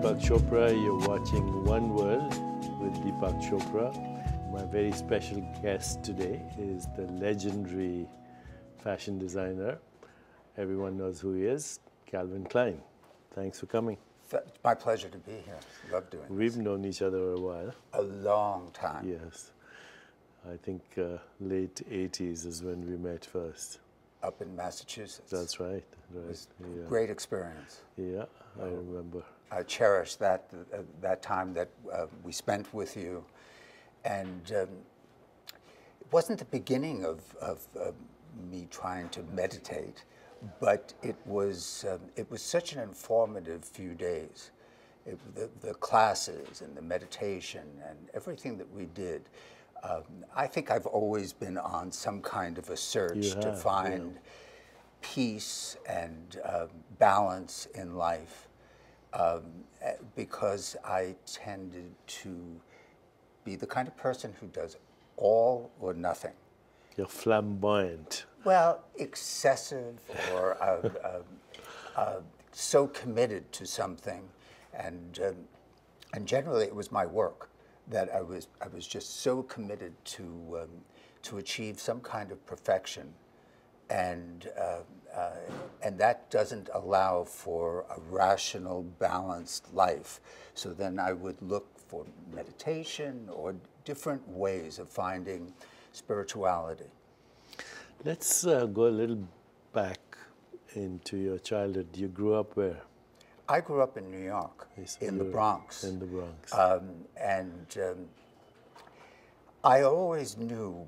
Deepak Chopra. You're watching One World with Deepak Chopra. My very special guest today is the legendary fashion designer. Everyone knows who he is, Calvin Klein. Thanks for coming. It's my pleasure to be here. Love doing We've known each other a while. A long time. Yes. I think late 80s is when we met first. Up in Massachusetts. That's right. It was a great experience. Yeah, I remember. I cherish that time that we spent with you. And it wasn't the beginning of me trying to meditate, but it was such an informative few days. The classes and the meditation and everything that we did. I think I've always been on some kind of a search to find peace and balance in life, because I tended to be the kind of person who does all or nothing. You're flamboyant. Well, excessive or so committed to something, and generally it was my work that I was just so committed to achieve some kind of perfection, and that doesn't allow for a rational, balanced life. So then I would look for meditation or different ways of finding spirituality. Let's go a little back into your childhood. You grew up where? I grew up in New York, in the Bronx. In the Bronx. I always knew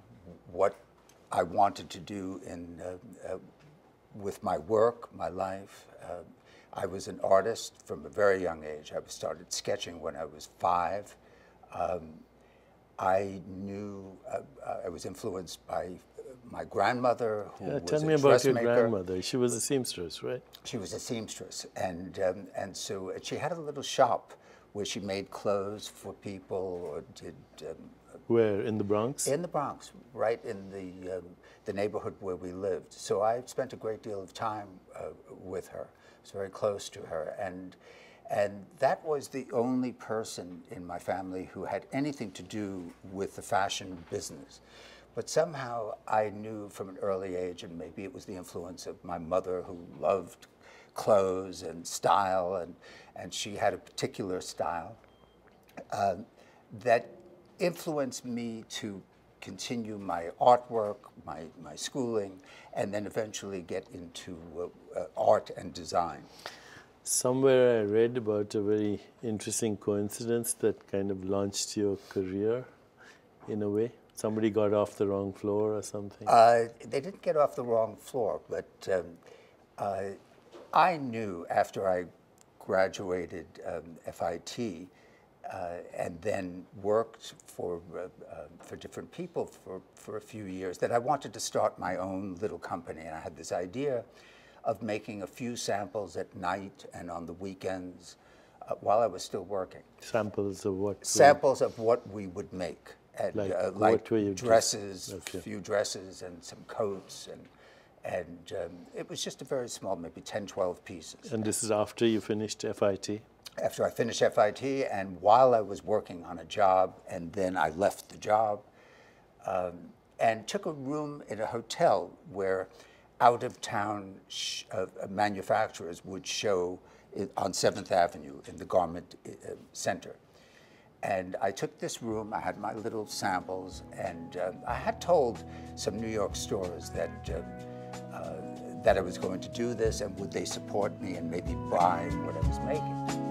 what I wanted to do with my work, my life. I was an artist from a very young age. I started sketching when I was 5. I knew I was influenced by my grandmother, who was a dressmaker. Tell me about your grandmother. She was a seamstress, right? She was a seamstress, and so she had a little shop where she made clothes for people, or did. Where, in the Bronx? In the Bronx, right in the neighborhood where we lived. So I spent a great deal of time with her. I was very close to her, and that was the only person in my family who had anything to do with the fashion business. But somehow I knew from an early age, and maybe it was the influence of my mother, who loved clothes and style, and she had a particular style, that influenced me to continue my artwork, my schooling, and then eventually get into art and design. Somewhere I read about a very interesting coincidence that kind of launched your career in a way. Somebody got off the wrong floor or something? They didn't get off the wrong floor, but I knew after I graduated FIT and then worked for different people for a few years that I wanted to start my own little company. And I had this idea of making a few samples at night and on the weekends while I was still working. Samples of what? Samples of what we would make. And, like dresses, a few dresses and some coats, and it was just a very small, maybe 10, 12 pieces. And this is after you finished FIT? After I finished FIT, and while I was working on a job, and then I left the job and took a room in a hotel where out-of-town manufacturers would show on 7th Avenue in the Garment Center. And I took this room, I had my little samples, and I had told some New York stores that I was going to do this, and would they support me and maybe buy what I was making.